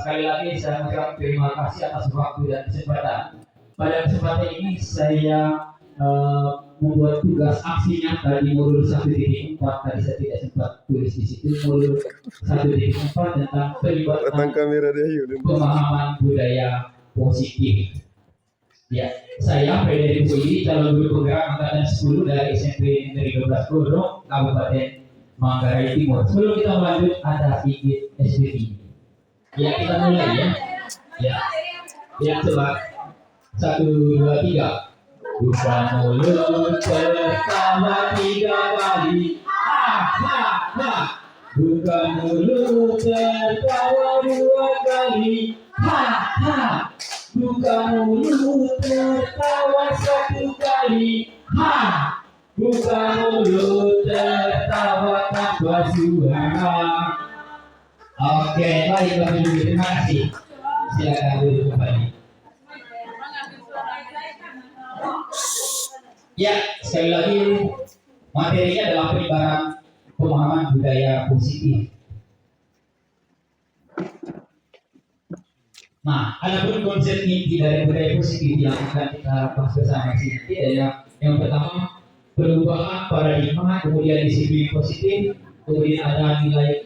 sekali lagi saya mengucapkan terima kasih atas waktu dan kesempatan. Pada kesempatan ini saya membuat tugas aksi nyata di modul 1.4. Tadi saya tidak sempat tulis di situ modul 1.4 tentang pelibatan pemahaman budaya positif. Ya, saya Frederick Puji, calon guru penggerak angkatan 10 dari SMP Negeri 12 Godong, Kabupaten Manggarai Timur. Sebelum kita lanjut, ada sedikit SPP. Ya, kita mulai ya. Ya, coba 1, 2, 3. Buka mulut pertama 3 kali. Buka mulut tertawa 2 kali. Buka mulut tertawa 1 kali. Buka mulut tertawa tanpa suara. Oke, baik Bapak Ibu, terima kasih. Silakan duduk kembali. Ya, sekali lagi materinya adalah penyebaran pemahaman budaya positif. Nah, ada pun konsep inti dari budaya positif yang akan kita bahas bersama di sini adalah yang pertama perubahan paradigma, kemudian disiplin positif, kemudian ada nilai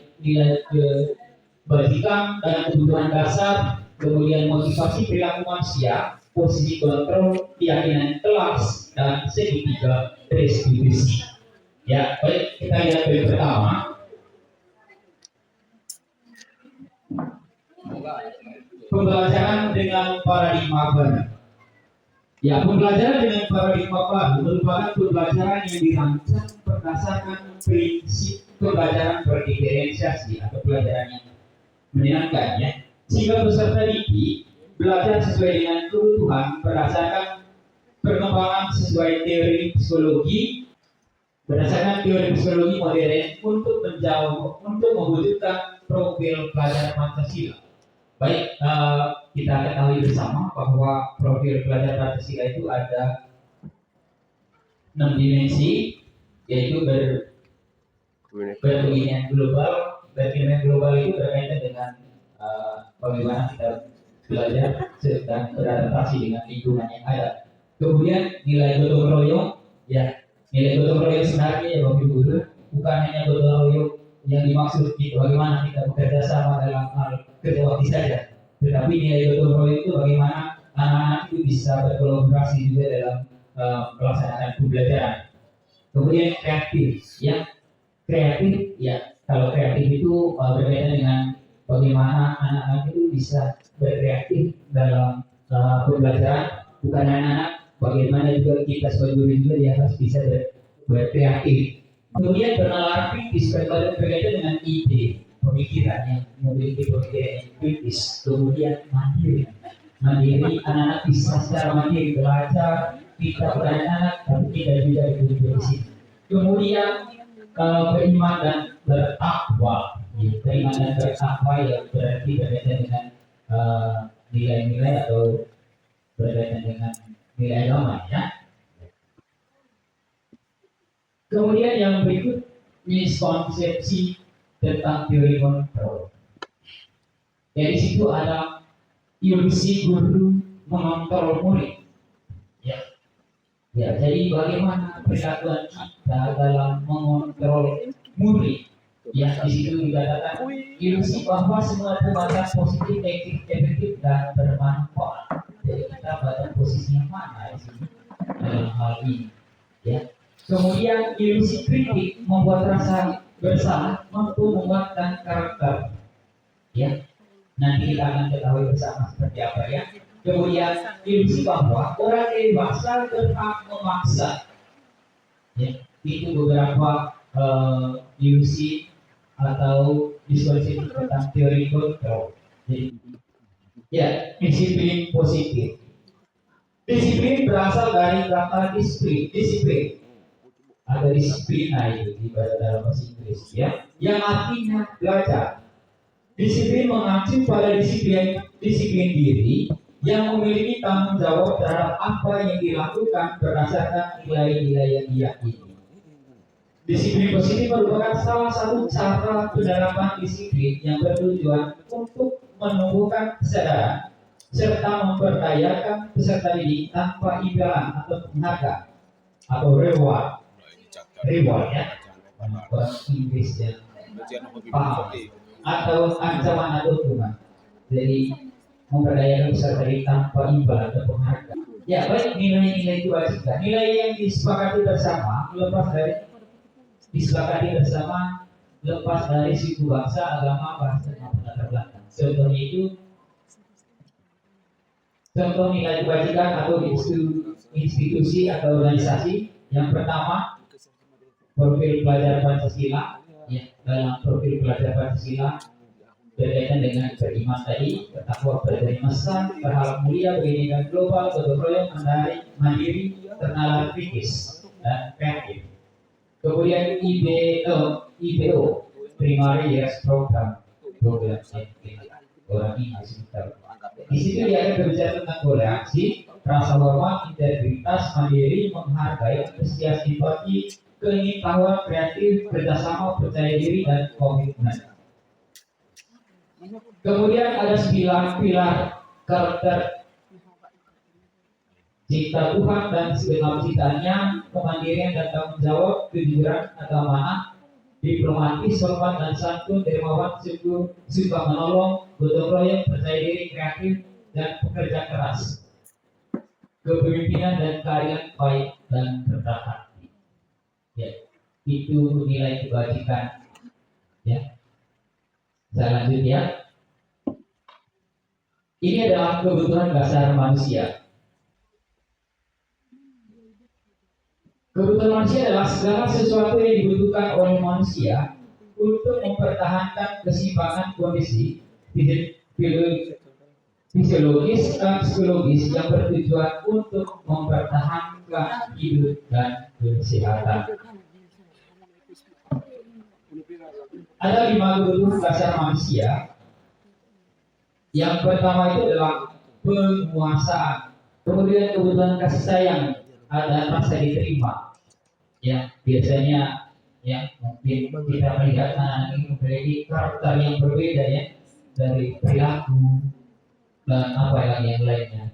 kebajikan dan kebutuhan dasar, kemudian motivasi perilaku manusia, posisi kontrol, keyakinan kelas, dan segitiga restitusi. Ya, baik, kita lihat poin pertama. Pembelajaran dengan paradigma baru. Ya, pembelajaran dengan paradigma baru merupakan pembelajaran yang dirancang berdasarkan prinsip pembelajaran berdiferensiasi atau pelajaran yang menyenangkan ya. Sehingga peserta didik belajar sesuai dengan kebutuhan berdasarkan perkembangan sesuai teori psikologi modern untuk mewujudkan profil pelajar Pancasila. Baik, kita ketahui bersama bahwa profil pelajar Pancasila itu ada 6 dimensi, yaitu berkelinginan global. Berkelinginan global itu berkaitan dengan bagaimana kita belajar dan beradaptasi dengan lingkungan yang ada. Kemudian nilai gotong royong, ya nilai gotong royong sebenarnya ya Bapak Ibu bukan hanya gotong royong yang dimaksud itu bagaimana kita bekerja sama dalam hal kerja bakti saja, tetapi nilai gotong royong itu bagaimana anak-anak itu bisa berkolaborasi juga dalam pelaksanaan pembelajaran. Kemudian kreatif, kalau kreatif itu berkaitan dengan bagaimana anak-anak itu bisa berkreatif dalam pembelajaran, bukan anak-anak, bagaimana juga kita sebagai guru juga dia harus bisa berkreatif. Kemudian bernalar kritis berkaitan dengan ide, pemikiran yang memiliki pemikiran yang kritis. Kemudian mandiri, anak-anak bisa secara mandiri belajar. Kita bukan anak, tapi kita juga di sini. Kemudian beriman dan bertakwa. Beriman dan bertakwa yang berarti berkaitan dengan nilai-nilai atau berkaitan dengan nilai agama ya. Kemudian yang berikut miskonsepsi tentang teori kontrol. Dari situ ada ilusi guru mengontrol murid. Ya, jadi bagaimana perlakuan kita dalam mengontrol murid? Ya, di situ dikatakan ilusi bahwa semua pembelajaran positif, efektif dan bermanfaat. Jadi kita pada posisi yang mana di sini dalam hal ini? Ya. Kemudian ilusi kritik membuat rasa bersalah, mampu menguatkan karakter. Ya, nanti kita akan ketahui bersama seperti apa ya. Kemudian ilusi bahwa orang dewasa berhak memaksa. Ya, itu beberapa ilusi atau diskusi tentang teori kontrol. Jadi, ya, disiplin positif. Disiplin berasal dari kata disiplin. Ada disiplina itu di dalam bahasa Inggris ya, yang artinya belajar. Disiplin mengacu pada disiplin diri yang memiliki tanggung jawab terhadap apa yang dilakukan berdasarkan nilai-nilai yang diyakini. Disiplin positif merupakan salah satu cara penerapan disiplin yang bertujuan untuk menumbuhkan kesadaran serta memberdayakan peserta didik tanpa imbalan atau penghargaan atau reward ya, orang Inggris ya, paham, atau ancaman atau hukuman. Jadi memberdayakan peserta didik tanpa imbalan atau penghargaan. Ya baik, nilai-nilai kewajiban, nilai yang disepakati bersama lepas dari suku, bangsa, agama, bahasa, maupun latar belakang. Contohnya itu, contoh nilai kewajiban atau institusi atau organisasi. Yang pertama, profil pelajar Pancasila. Ya, dalam profil pelajar Pancasila berkaitan dengan beriman tadi, bertakwa, berdiri besar, berhalal mulia, bernilai global, gotong royong, mandiri, ternalar, kritis, dan kreatif. Kemudian IBO, Primary Years Program orang ini sekitar. Di situ dia akan berbicara tentang toleransi, rasa hormat, integritas, mandiri, menghargai, apresiasi, empati, keingin-tahuan, kreatif, kerjasama, percaya diri, dan komitmen. Kemudian ada 9 pilar karakter cinta Tuhan dan segenap cintanya, kemandirian dan tanggung jawab, kejujuran, keamanan, diplomatis, sopan dan santun, dermawan, suka menolong, gotong royong, percaya diri, kreatif, dan pekerja keras, kepemimpinan dan keahlian baik dan rendah hati. Ya, itu nilai kebajikan. Ya, selanjutnya, ini adalah kebutuhan dasar manusia. Kebutuhan manusia adalah segala sesuatu yang dibutuhkan oleh manusia untuk mempertahankan keseimbangan kondisi fisiologis dan psikologis yang bertujuan untuk mempertahankan hidup dan kesehatan. Ada 5 kebutuhan dasar manusia. Yang pertama itu adalah penguasaan. Kemudian kebutuhan kasih sayang, ada rasa diterima. Ya, biasanya ya mungkin kita melihat anak ini memiliki karakter yang berbeda ya, dari perilaku dan apa lagi yang lainnya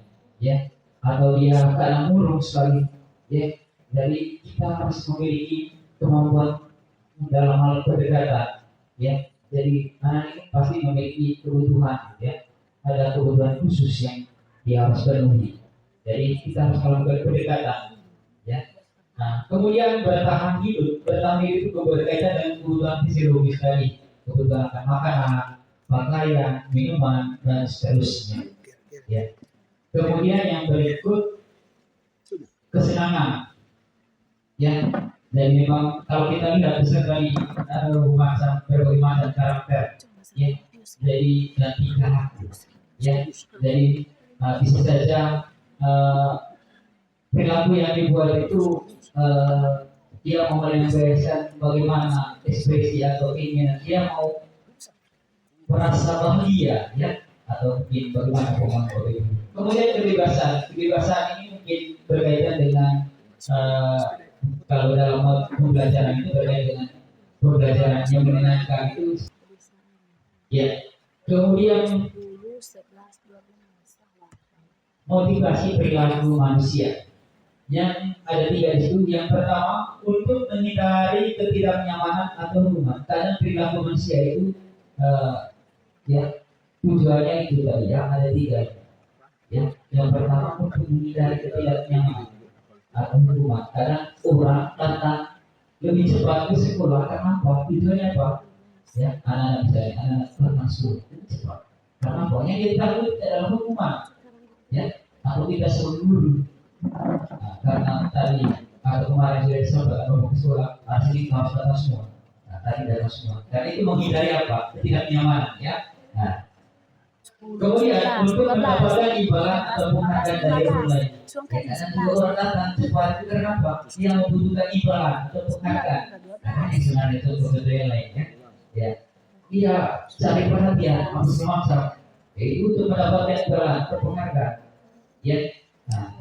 ya, atau dia kadang murung sekali ya. Jadi kita harus memiliki kemampuan dalam hal pendekatan ya. Jadi anak ini pasti memiliki kebutuhan ya, ada kebutuhan khusus yang dia harus penuhi. Jadi kita harus melakukan pendekatan ya. Nah, kemudian bertahan hidup itu berkaitan dengan kebutuhan fisiologis tadi, kebutuhan akan makanan, pakaian, minuman, dan seterusnya. Ya. Kemudian yang berikut kesenangan. Ya, dan memang kalau kita lihat besar dari berbagai macam karakter. Ya, jadi tingkah laku. Ya, jadi bisa saja perilaku yang dibuat itu dia mau menyampaikan bagaimana ekspresi atau keinginan dia mau merasa bahagia ya, atau mungkin bagaimana pemangku itu. Kemudian kebebasan ini mungkin berkaitan dengan kalau dalam pembelajaran itu berkaitan dengan pembelajaran yang menyenangkan itu ya. Kemudian motivasi perilaku manusia yang ada 3 di situ. Yang pertama, untuk menghindari ketidaknyamanan atau hubungan. Karena perilaku manusia itu ya tujuannya itu tadi ya, ada 3 ya. Yang pertama, untuk menghindari ketidaknyamanan atau hubungan. Karena orang datang lebih cepat ke sekolah karena apa? Tujuannya apa? Ya, anak-anak masuk cepat. Karena apa? Yang kita takut adalah hukuman. Ya, kalau kita suruh dulu. Nah, karena tadi atau kemarin sudah disampaikan bahwa sekolah asli harus datang semua. Nah, tadi datang semua. Dan itu menghindari apa? Ketidaknyamanan ya. Nah, kemudian untuk mendapatkan imbalan atau penghargaan dari orang lain. Karena dua orang datang cepat itu karena apa? Dia membutuhkan imbalan atau penghargaan. Karena yang sebenarnya itu berbeda yang lain ya. Ya, dia cari perhatian, maksa. Itu untuk mendapatkan imbalan atau penghargaan. Ya, nah,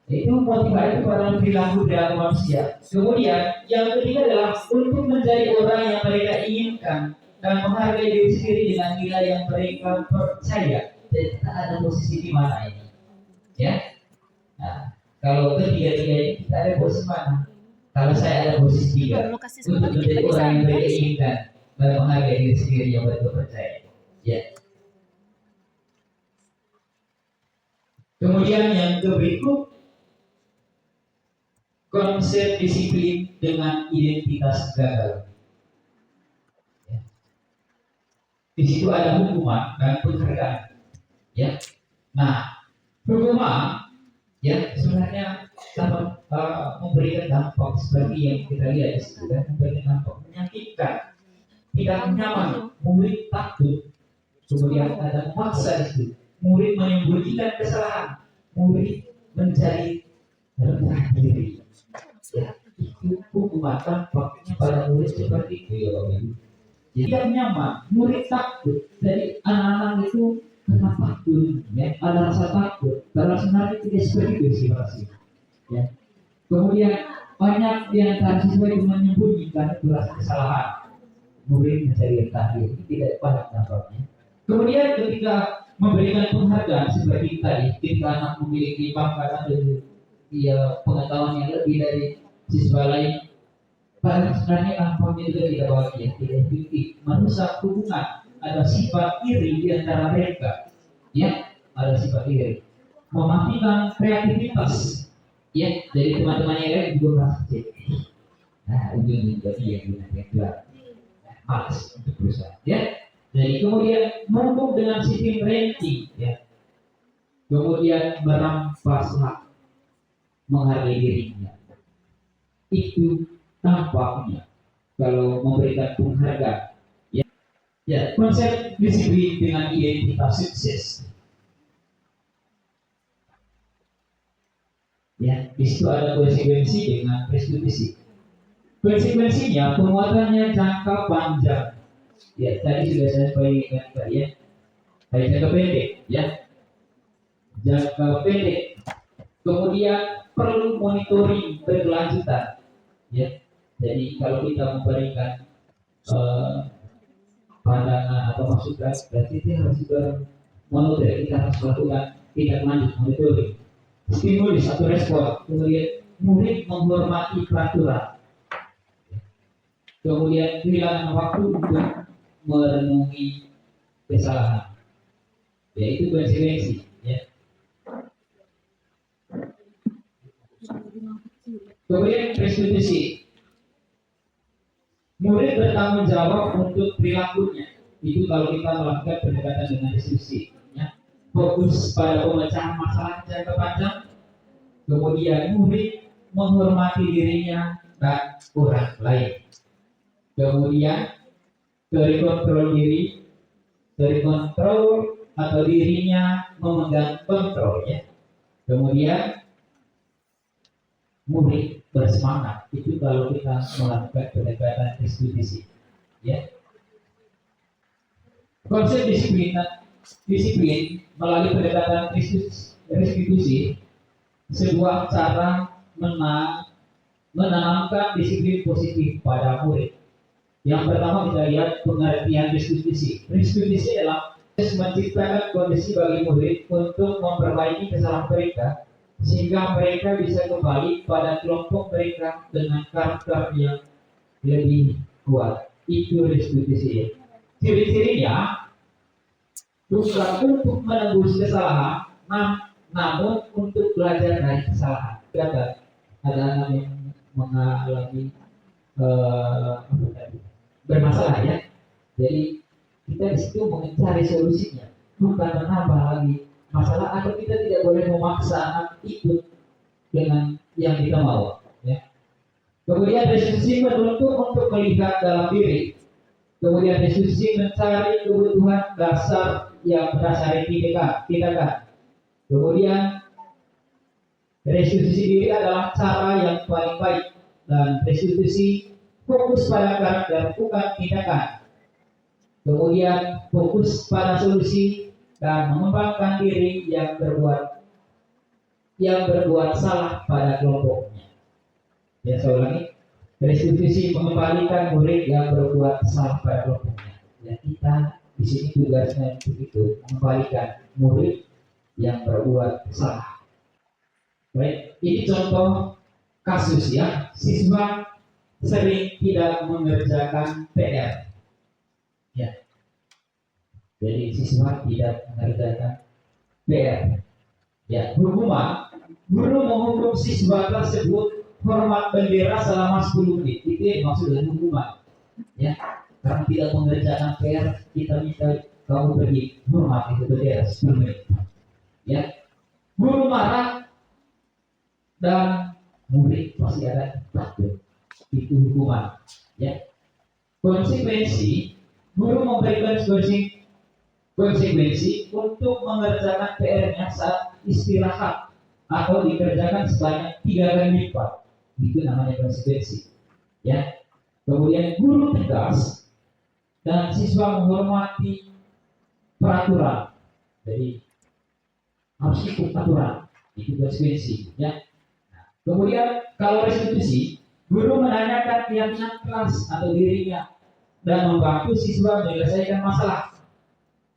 itu motivasi pada perilaku manusia. Kemudian yang ketiga adalah untuk menjadi orang yang mereka inginkan dan menghargai diri sendiri dengan nilai yang mereka percaya. Jadi kita ada posisi di mana ini? Ya. Nah, kalau ketiga-tiga ini kita ada posisi mana? Kalau saya ada posisi tiga, untuk menjadi orang yang beriman dan menghargai diri sendiri yang betul percaya. Ya. Kemudian yang berikut, konsep disiplin dengan identitas gagal. Ya. Di situ ada hukuman dan penghargaan. Ya. Nah, hukuman ya sebenarnya dapat memberikan dampak seperti yang kita lihat di situ, dan memberikan dampak menyakitkan, tidak nyaman, murid takut, kemudian ada memaksa di situ, murid menyembunyikan kesalahan, murid menjadi rendah diri. Ya, itu hukuman dampaknya pada murid seperti itu ya Bapak Ibu. Jadi tidak nyaman, murid takut. Jadi anak-anak itu karena takut, ya, ada rasa takut. Karena sebenarnya tidak seperti itu sih pasti. Ya. Kemudian banyak di antara siswa itu menyembunyikan rasa kesalahan, murid mencari tahdir, tidak banyak dampaknya. Kemudian ketika memberikan penghargaan seperti tadi, ketika anak memiliki pangkat atau pengetahuan yang lebih dari siswa lain, pada sebenarnya dampaknya juga tidak bahagia, tidak efektif, merusak hubungan. Ada sifat iri di antara mereka, ya, ada sifat iri, mematikan kreativitas, ya, dari teman-teman yang lain juga merasa jadi, nah ujungnya jadi yang gunakan jual, malas untuk berusaha, ya. Jadi kemudian menumpuk dengan sistem ranking, ya, kemudian merampas hak, menghargai dirinya, itu tampaknya kalau memberikan penghargaan. Ya, konsep disiplin dengan identitas sukses. Ya, di situ ada konsekuensi dengan restitusi. Konsekuensinya penguatannya jangka panjang. Ya, tadi sudah saya sampaikan tadi ya. Ada jangka pendek, ya. Jangka pendek. Kemudian perlu monitoring berkelanjutan. Ya, jadi kalau kita memberikan pandangan atau masukan, berarti kita harus juga monitoring, kita harus melakukan tindak lanjut monitoring, stimulus atau respon. Kemudian murid menghormati peraturan, kemudian kehilangan waktu untuk merenungi kesalahan, yaitu konsekuensi, ya. Kemudian restitusi, murid bertanggung jawab untuk perilakunya. Itu kalau kita melakukan pendekatan dengan restitusi, ya. Fokus pada pemecahan masalah jangka panjang. Kemudian murid menghormati dirinya dan orang lain. Kemudian terkontrol diri, terkontrol atau dirinya memegang kontrol, ya. Kemudian murid bersemangat. Itu kalau kita melakukan pendekatan restitusi, ya. Konsep disiplin melalui pendekatan restitusi sebuah cara menanamkan disiplin positif pada murid. Yang pertama kita lihat pengertian restitusi. Restitusi adalah menciptakan kondisi bagi murid untuk memperbaiki kesalahan mereka, sehingga mereka bisa kembali pada kelompok mereka dengan karakter yang lebih kuat. Itu restitusi. Ciri-cirinya bukan untuk menembus kesalahan, namun untuk belajar dari kesalahan. Ada anak yang mengalami bermasalah, ya. Jadi kita di situ mencari solusinya, bukan menambah lagi masalah, atau kita tidak boleh memaksa anak ikut dengan yang kita mau, ya. Kemudian restitusi menuntut untuk melihat dalam diri. Kemudian restitusi mencari kebutuhan dasar yang berdasari tindakan. Kemudian restitusi diri adalah cara yang paling baik, dan restitusi fokus pada karakter bukan tindakan. Kemudian fokus pada solusi dan mengembangkan diri yang berbuat salah pada kelompoknya. Ya, saya ulangi, restitusi mengembalikan murid yang berbuat salah pada kelompoknya. Ya, kita di sini tugasnya begitu, mengembalikan murid yang berbuat salah. Baik, ini contoh kasus ya, siswa sering tidak mengerjakan PR. Ya, jadi siswa tidak mengerjakan PR. Ya, hukuman, guru menghukum siswa tersebut hormat bendera selama 10 menit. Itu yang maksud dengan hukuman. Ya, karena tidak mengerjakan PR, kita minta kamu pergi hormat itu bendera 10 menit. Ya, guru marah dan murid pasti ada takut. Itu hukuman. Ya, konsekuensi, guru memberikan konsekuensi untuk mengerjakan PR-nya saat istirahat atau dikerjakan sebanyak 3 kali lipat. Itu namanya konsekuensi. Ya, kemudian guru tegas dan siswa menghormati peraturan. Jadi harus ikut aturan. Itu konsekuensi. Ya. Kemudian kalau restitusi, guru menanyakan keyakinan kelas atau dirinya dan membantu siswa menyelesaikan masalah.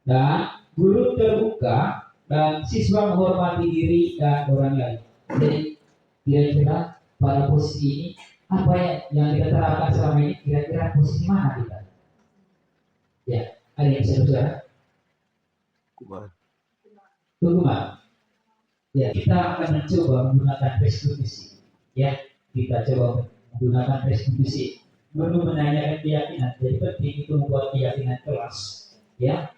Dan guru terbuka dan siswa menghormati diri dan orang lain. Jadi kira-kira pada posisi ini apa yang kita terapkan selama ini, kira-kira posisi mana kita? Ya, ada yang bisa bicara? Hukuman. Ya, kita akan mencoba menggunakan restitusi. Ya, kita coba menggunakan restitusi. Guru menanyakan keyakinan. Jadi penting itu membuat keyakinan kelas. Ya,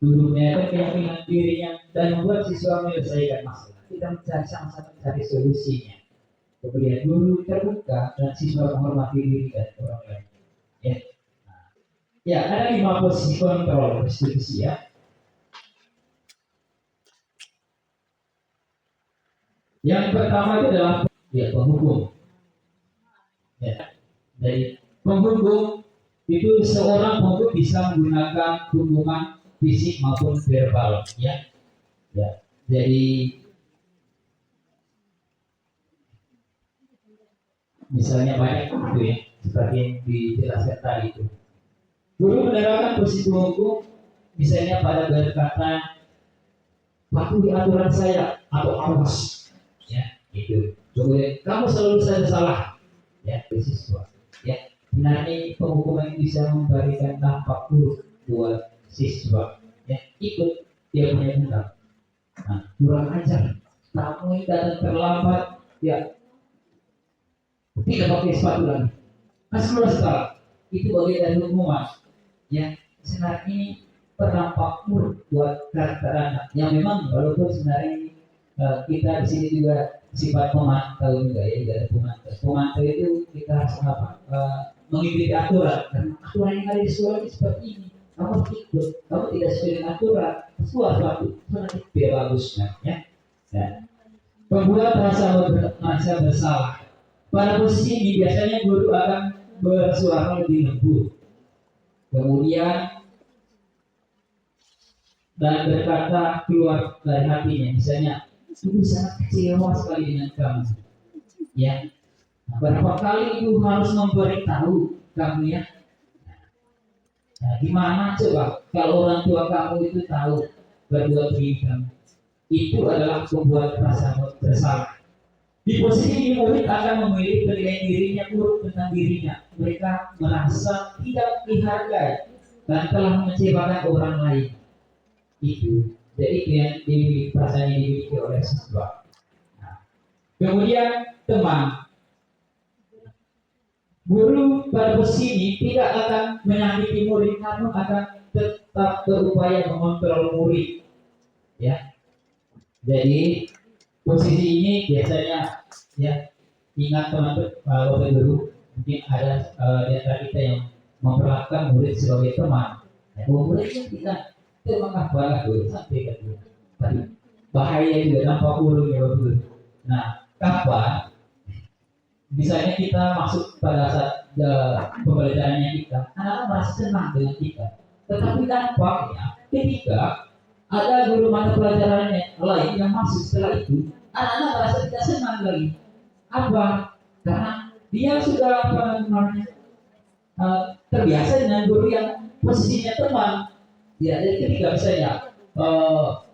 guru menanyakan keyakinan dirinya dan membuat siswa menyelesaikan masalah. Kita mencari sama-sama mencari solusinya. Kemudian guru terbuka dan siswa menghormati diri dan orang lain. Ya, ya ada 5 posisi kontrol restitusi ya. Yang pertama itu adalah ya penghukum. Ya, dari penghukum itu seorang penghukum bisa menggunakan hukuman fisik maupun verbal. Ya, ya. Jadi misalnya banyak itu ya, seperti yang dijelaskan tadi itu. Guru menerapkan posisi penghukum misalnya pada berkata patuhi aturan saya atau awas. Ya, itu. Kemudian kamu selalu saja salah. Ya, siswa. Ya, sebenarnya penghukuman bisa memberikan dampak buruk buat siswa. Ya, ikut dia punya undang. Nah, kurang ajar. Kamu datang terlambat, ya tidak pakai sepatu lagi. Kasih salah. Itu bagian dari hukuman. Ya, sebenarnya ini berdampak buruk buat karakter anak. Yang memang walaupun sebenarnya kita di sini juga sifat pemantau juga ya, dari pemantau. Pemantau itu kita harus mengikuti aturan. Karena aturan yang ada di sekolah ini seperti ini. Kamu ikut, kamu tidak sesuai dengan aturan, sesuatu nanti tidak bagusnya. Ya. Nah, pembuat merasa bersalah. Pada posisi ini biasanya guru akan bersuara lebih lembut. Kemudian dan berkata keluar dari hatinya, misalnya ibu sangat kecewa sekali dengan kamu. Ya, berapa kali ibu harus memberitahu kamu ya. Nah, gimana coba kalau orang tua kamu itu tahu berbuat begini, itu adalah membuat rasa bersalah. Di posisi ini murid akan memilih penilaian dirinya buruk tentang dirinya. Mereka merasa tidak dihargai dan telah mengecewakan orang lain. Itu jadi itu yang perasaan yang dimiliki oleh siswa. Nah, kemudian teman, guru pada posisi ini tidak akan menyakiti murid, namun akan tetap berupaya mengontrol murid. Ya, jadi posisi ini biasanya ya ingat teman-teman Bapak Guru, mungkin ada di antara kita yang memperlakukan murid sebagai teman. Nah, muridnya kita termakan banget dulu sampai ke dulu. Tapi bahaya juga dampak buruk ya Bapak Guru. Nah, kapan misalnya kita masuk pada saat pembelajarannya kita, anak-anak merasa senang dengan kita. Tetapi dampaknya ketika ada guru mata pelajarannya lain yang masuk setelah itu, anak-anak merasa tidak senang lagi. Apa? Karena dia sudah terbiasa dengan guru yang posisinya teman. Ya, jadi ketika misalnya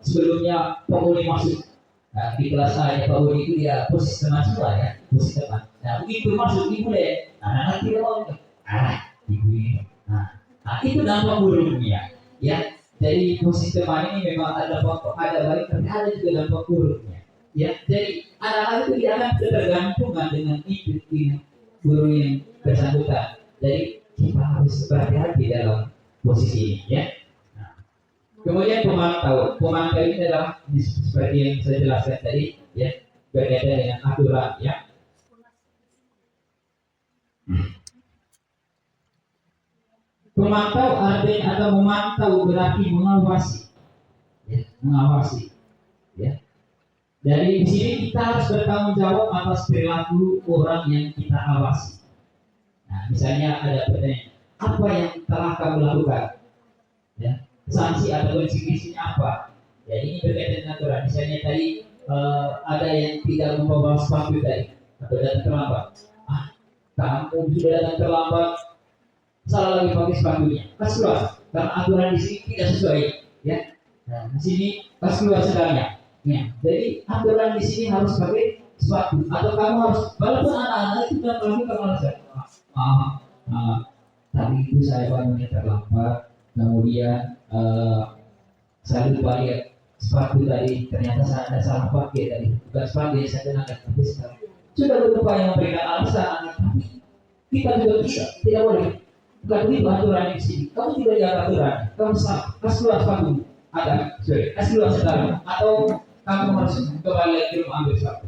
sebelumnya Pak Budi masuk, nah, di kelas saya Pak Budi itu dia posisi teman semua ya, posisi teman. Nah begitu masuk ibu deh, nah nanti dia mau ibu ini, nah itu dampak buruknya, ya. Jadi posisi teman ini memang ada baik tapi ada juga dampak buruknya, ya. Jadi anak-anak itu dia akan ketergantungan dengan itu guru yang bersangkutan. Jadi kita harus berhati-hati dalam posisi ini, ya. Kemudian pemantau ini adalah seperti yang saya jelaskan tadi, ya, berkaitan dengan aturan, ya. Pemantau artinya atau memantau berarti mengawasi, ya, mengawasi, ya. Jadi di sini kita harus bertanggung jawab atas perilaku orang yang kita awasi. Nah, misalnya ada pertanyaan, apa yang telah kamu lakukan, ya, sanksi atau konsekuensinya apa? Ya, ini berkaitan dengan aturan. Misalnya tadi ada yang tidak membawa sepatu tadi atau datang terlambat. Kamu sudah datang terlambat, salah lagi pakai sepatunya, kas keluar. Karena aturan di sini tidak sesuai, ya. Nah, di sini kas keluar sebenarnya. Ya, jadi aturan di sini harus pakai sepatu atau kamu harus, walaupun anak-anak itu sudah melakukan alasan. Tadi itu saya bangunnya terlambat, kemudian saya lupa lihat sepatu tadi, ternyata saya ada salah pakai tadi, bukan sepatu yang saya kenakan, tapi sekarang sudah berupaya memberikan alasan, tapi kita juga tidak boleh, bukan begitu aturan di sini. Kamu tidak jaga aturan, kamu salah, kas keluar sepatu, kas keluar sekarang, atau kamu harus kembali lagi ke rumah ambil sepatu.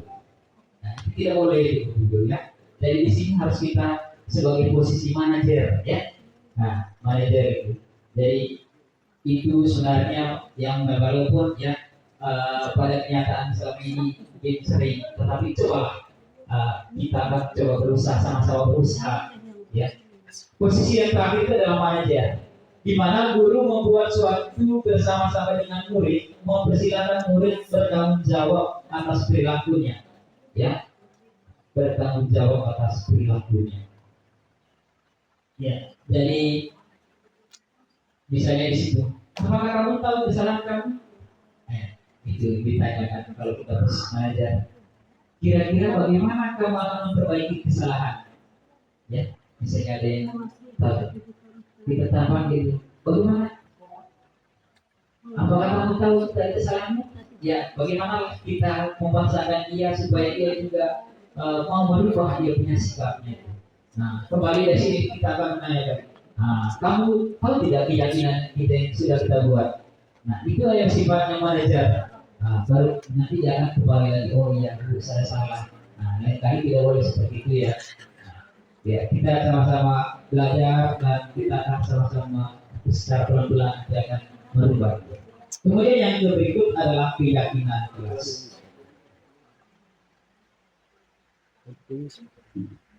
Nah, tidak boleh itu, ya. Jadi di sini harus kita sebagai posisi manajer, ya. Nah, manajer itu. Jadi itu sebenarnya yang walaupun ya pada kenyataan selama ini mungkin sering, tetapi coba kita akan coba berusaha, sama-sama berusaha, ya. Posisi yang terakhir itu adalah manajer, di mana guru membuat suatu bersama-sama dengan murid, mempersilahkan murid bertanggung jawab atas perilakunya, ya, bertanggung jawab atas perilakunya. Ya, jadi misalnya di situ, apakah kamu tahu kesalahan kamu? Itu ditanyakan kalau kita manajer. Kira-kira bagaimana kamu akan memperbaiki kesalahan? Ya, misalnya ada yang tahu, kita tambah gitu. Bagaimana? Apakah kamu tahu dari kesalahanmu? Ya, bagaimana kita memaksakan dia supaya dia juga mau merubah dia punya sikapnya. Nah, kembali dari sini kita akan menanyakan, kamu tahu tidak keyakinan kita yang sudah kita buat? Nah, itu yang sifatnya manajer. Baru nanti jangan kembali lagi, oh iya saya salah. Nah, lain kali tidak boleh seperti itu, ya. Ya, kita sama-sama belajar dan kita akan sama-sama secara pelan-pelan akan merubah. Kemudian yang berikut adalah keyakinan kelas.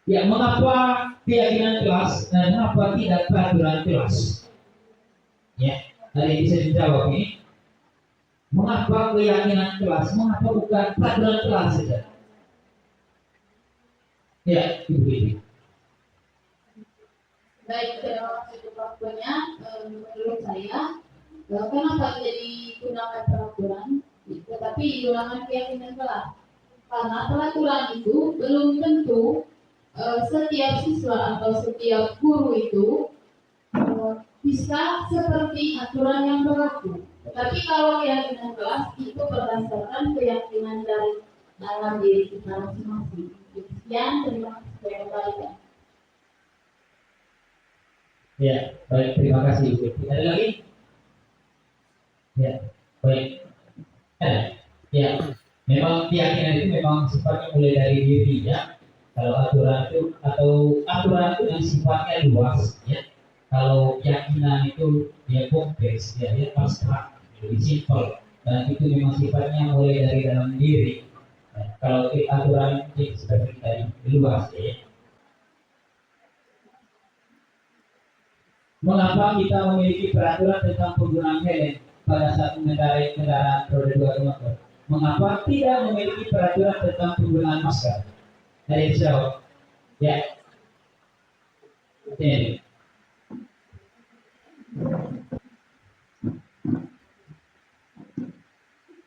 Ya, mengapa keyakinan kelas dan mengapa tidak peraturan kelas? Ya, ada yang bisa dijawab ini. Mengapa keyakinan kelas? Mengapa bukan peraturan kelas saja? Ya, Ibu ini. Baik, terima kasih waktunya. Menurut saya, kenapa jadi gunakan peraturan, tetapi gunakan keyakinan kelas? Karena peraturan itu belum tentu setiap siswa atau setiap guru itu bisa seperti aturan yang berlaku. Tetapi kalau keyakinan kelas itu berdasarkan keyakinan dari dalam diri kita masing-masing. Sekian, terima kasih. Ya, baik, terima kasih Ibu. Ada lagi? Ya, baik. Ya, memang keyakinan itu memang sifatnya mulai dari diri, ya. Kalau aturan itu yang sifatnya luas, ya. Kalau keyakinan itu ya kompleks, ya abstrak, jadi simpel, dan itu memang sifatnya mulai dari dalam diri. Ya, kalau aturan itu seperti tadi luas, ya. Mengapa kita memiliki peraturan tentang penggunaan helm pada saat mengendarai kendaraan roda 2 atau motor? Mengapa tidak memiliki peraturan tentang penggunaan masker? Dari jawab, ya.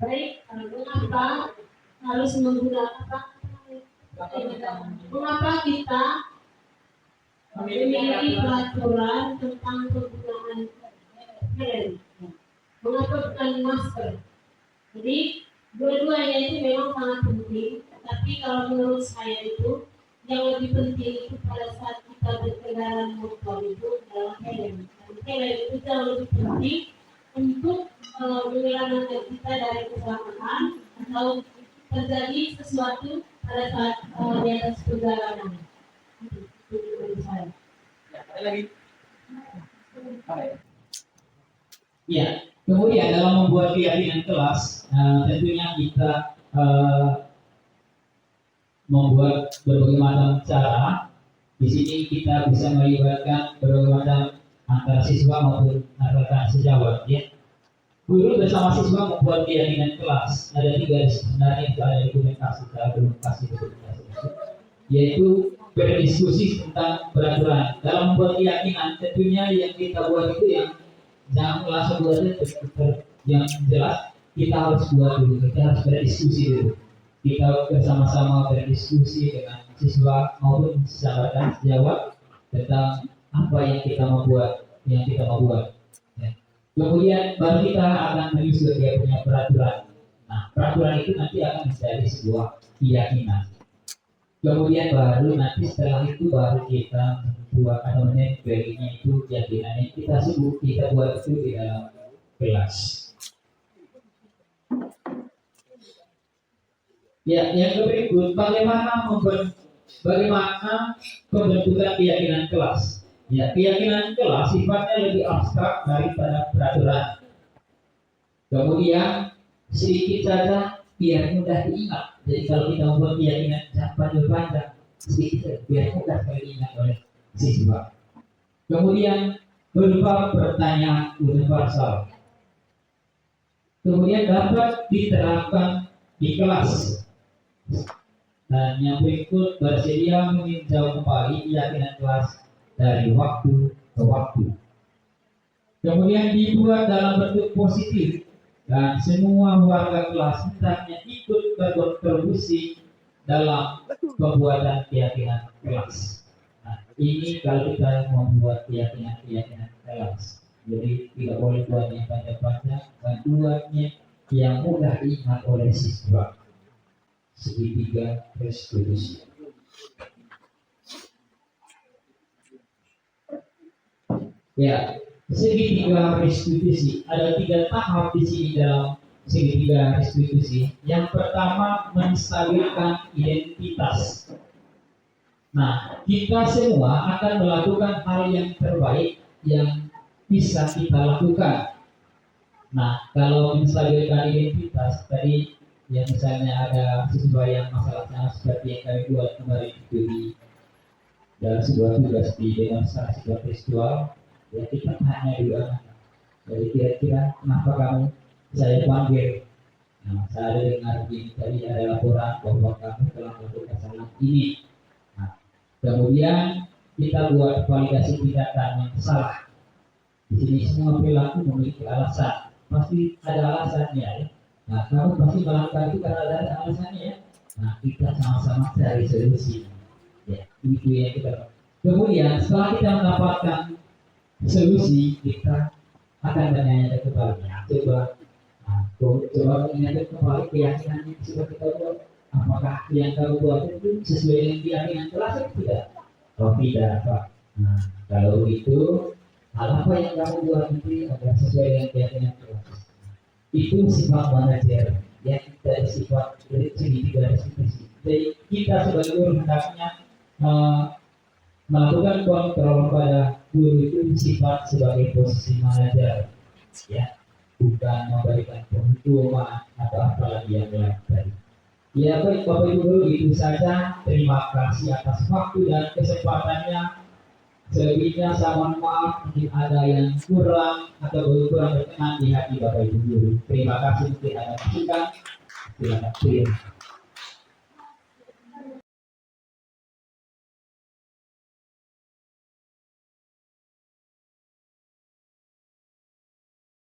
Baik, mengapa harus menggunakan mengapa kita memiliki peraturan tentang penggunaan hand? Mengapa bukan masker? Jadi dua-duanya itu memang sangat penting. Tapi kalau menurut saya itu yang lebih penting itu pada saat kita berkendara motor itu adalah helm. Helm itu jauh lebih penting untuk menyelamatkan kita dari kecelakaan atau terjadi sesuatu pada saat di atas perjalanan. Itu menurut saya. Ya, kemudian dalam membuat keyakinan kelas, tentunya kita membuat berbagai macam cara. Di sini kita bisa melibatkan berbagai macam antara siswa maupun rekan sejawat. Ya, guru bersama siswa membuat keyakinan kelas. Ada 3 sebenarnya itu ada dokumentasi, yaitu berdiskusi tentang peraturan. Dalam membuat keyakinan, tentunya yang kita buat itu yang jangan langsung buatnya yang jelas. Kita harus buat dulu, kita harus berdiskusi dulu. Kita bersama-sama berdiskusi dengan siswa maupun sahabat sejawat tentang apa yang kita mau buat, Ya. Kemudian baru kita akan menyusun dia punya peraturan. Nah, peraturan itu nanti akan menjadi sebuah keyakinan. Kemudian baru nanti setelah itu baru kita buat atau menempelnya itu keyakinan yang kita sebut, kita buat itu di dalam kelas. Ya, yang berikut bagaimana pembentukan keyakinan kelas. Ya, keyakinan kelas sifatnya lebih abstrak daripada peraturan. Kemudian sedikit saja biar mudah diingat. Jadi kalau kita membuat keyakinan jangan panjang-panjang, sedikit saja biar mudah diingat oleh siswa. Kemudian berupa pertanyaan universal. Kemudian dapat diterapkan di kelas. Dan yang berikut bersedia meninjau kembali keyakinan kelas dari waktu ke waktu. Kemudian dibuat dalam bentuk positif dan semua warga kelas hendaknya ikut berkontribusi dalam pembuatan keyakinan kelas. Nah, ini kalau kita membuat keyakinan kelas. Jadi tidak boleh buatnya panjang-panjang, dan buatnya yang mudah diingat oleh siswa. Segitiga restitusi. Ya, segitiga restitusi ada 3 tahap di sini dalam segitiga restitusi. Yang pertama menstabilkan identitas. Nah, kita semua akan melakukan hal yang terbaik yang bisa kita lakukan. Nah, kalau menstabilkan identitas tadi, ya misalnya ada siswa yang masalahnya seperti yang kami buat kemarin itu di dalam sebuah tugas di demonstrasi kontekstual, ya kita tanya juga, jadi kira-kira kenapa kamu saya panggil? Nah, saya dengar ini tadi ada laporan bahwa kamu telah melakukan kesalahan ini. Nah, kemudian kita buat validasi tindakan yang salah. Di sini semua perilaku memiliki alasan, pasti ada alasannya ya. Nah, kamu pasti melakukan itu karena ada alasannya ya. Nah, kita sama-sama cari solusi. Ya, itu yang kita. Kemudian setelah kita mendapatkan solusi, kita akan bertanya kepadanya. Coba mengingat kembali keyakinan yang sudah kita buat. Apakah yang kamu buat itu sesuai dengan keyakinan kelas atau tidak? Oh tidak, Pak. Nah, kalau begitu, hal apa yang kamu buat itu agar sesuai dengan keyakinan kelas? Itu sifat manajer yang dari sifat dari segitiga restitusi. Jadi kita sebagai guru hendaknya melakukan kontrol pada guru itu sifat sebagai posisi manajer, ya, bukan memberikan penghukuman atau apalagi yang lain tadi. Ya baik Bapak Ibu guru, itu saja. Terima kasih atas waktu dan kesempatannya. Selebihnya saya mohon maaf mungkin ada yang kurang atau kurang berkenan di hati Bapak Ibu guru. Terima kasih, mungkin ada masukan. Terima kasih.